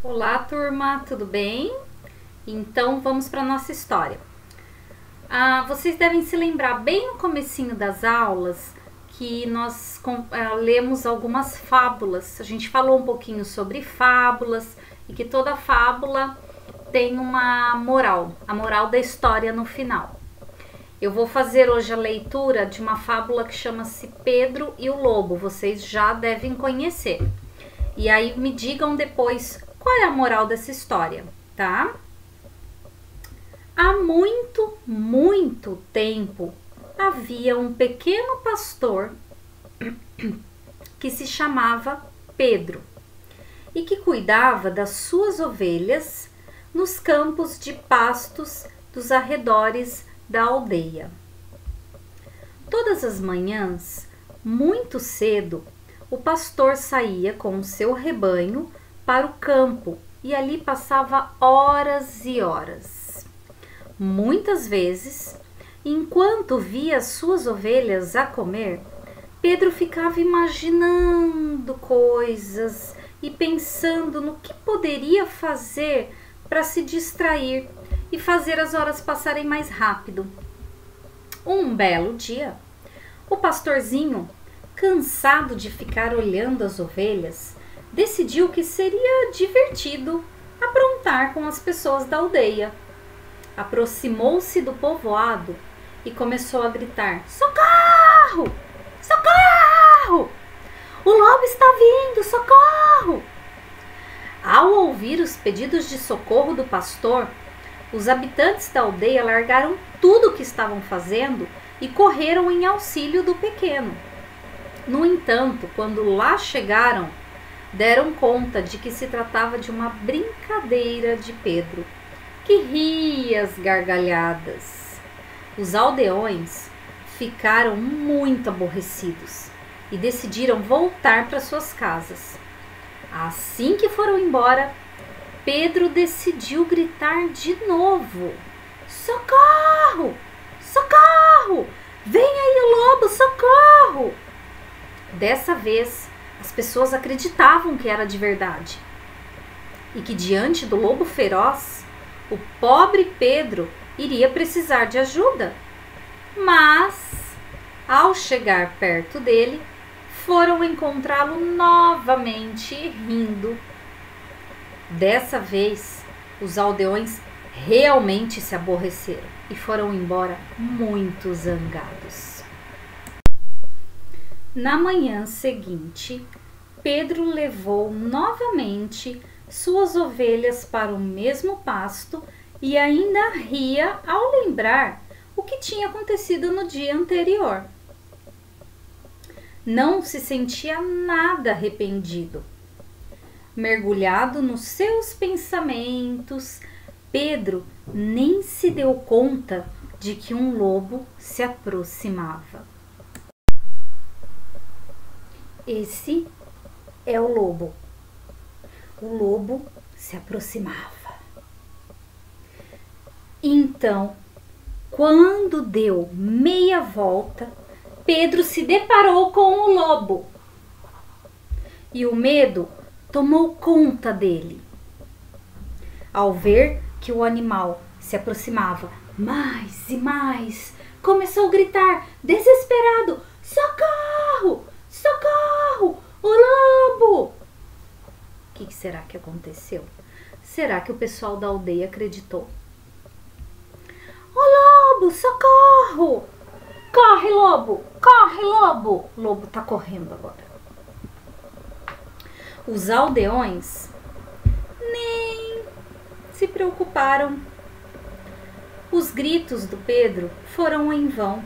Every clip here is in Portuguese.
Olá, turma, tudo bem? Então vamos para a nossa história. Vocês devem se lembrar bem no comecinho das aulas que nós lemos algumas fábulas. A gente falou um pouquinho sobre fábulas e que toda fábula tem uma moral, a moral da história no final. Eu vou fazer hoje a leitura de uma fábula que chama-se Pedro e o Lobo. Vocês já devem conhecer. E aí me digam depois qual é a moral dessa história, tá? Há muito, muito tempo havia um pequeno pastor que se chamava Pedro e que cuidava das suas ovelhas nos campos de pastos dos arredores da aldeia. Todas as manhãs, muito cedo, o pastor saía com o seu rebanho para o campo e ali passava horas e horas. Muitas vezes, enquanto via suas ovelhas a comer, Pedro ficava imaginando coisas e pensando no que poderia fazer para se distrair e fazer as horas passarem mais rápido. Um belo dia, o pastorzinho, cansado de ficar olhando as ovelhas, decidiu que seria divertido aprontar com as pessoas da aldeia. Aproximou-se do povoado e começou a gritar: "Socorro! Socorro! O lobo está vindo! Socorro!" Ao ouvir os pedidos de socorro do pastor, os habitantes da aldeia largaram tudo o que estavam fazendo e correram em auxílio do pequeno. No entanto, quando lá chegaram, deram conta de que se tratava de uma brincadeira de Pedro, que ria às gargalhadas. Os aldeões ficaram muito aborrecidos e decidiram voltar para suas casas. Assim que foram embora, Pedro decidiu gritar de novo: "Socorro! Socorro! Vem aí o lobo, socorro!" Dessa vez, as pessoas acreditavam que era de verdade e que diante do lobo feroz, o pobre Pedro iria precisar de ajuda. Mas, ao chegar perto dele, foram encontrá-lo novamente rindo. Dessa vez, os aldeões realmente se aborreceram e foram embora muito zangados. Na manhã seguinte, Pedro levou novamente suas ovelhas para o mesmo pasto e ainda ria ao lembrar o que tinha acontecido no dia anterior. Não se sentia nada arrependido. Mergulhado nos seus pensamentos, Pedro nem se deu conta de que um lobo se aproximava. Esse é o lobo. O lobo se aproximava. Então, quando deu meia volta, Pedro se deparou com o lobo. E o medo tomou conta dele. Ao ver que o animal se aproximava mais e mais, começou a gritar desesperado: "Socorro! Socorro! O lobo!" O que será que aconteceu? Será que o pessoal da aldeia acreditou? "O lobo! Socorro! Corre, lobo! Corre, lobo!" O lobo tá correndo agora. Os aldeões nem se preocuparam. Os gritos do Pedro foram em vão.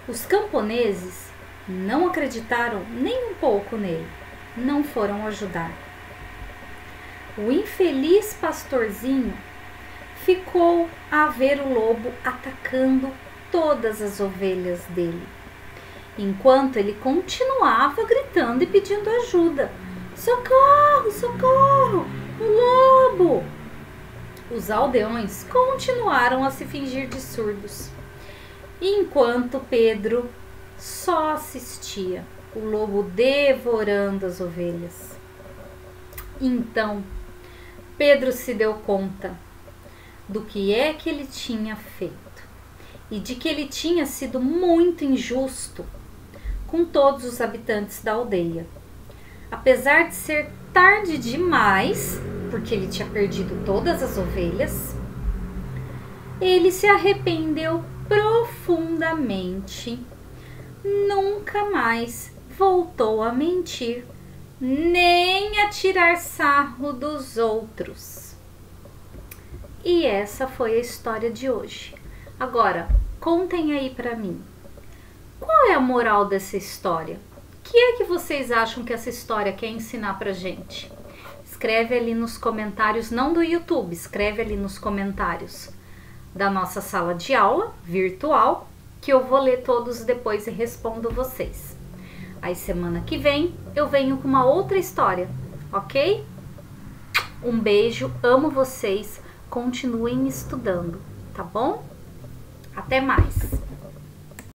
Os camponeses não acreditaram nem um pouco nele, não foram ajudar. O infeliz pastorzinho ficou a ver o lobo atacando todas as ovelhas dele, enquanto ele continuava gritando e pedindo ajuda: "Socorro, socorro, o lobo!" Os aldeões continuaram a se fingir de surdos, enquanto Pedro só assistia o lobo devorando as ovelhas. Então, Pedro se deu conta do que é que ele tinha feito e de que ele tinha sido muito injusto com todos os habitantes da aldeia. Apesar de ser tarde demais, porque ele tinha perdido todas as ovelhas, ele se arrependeu profundamente. Nunca mais voltou a mentir, nem a tirar sarro dos outros. E essa foi a história de hoje. Agora, contem aí pra mim. Qual é a moral dessa história? O que é que vocês acham que essa história quer ensinar pra gente? Escreve ali nos comentários, não do YouTube, escreve ali nos comentários da nossa sala de aula virtual, que eu vou ler todos depois e respondo vocês. Aí semana que vem eu venho com uma outra história, ok? Um beijo, amo vocês, continuem estudando, tá bom? Até mais!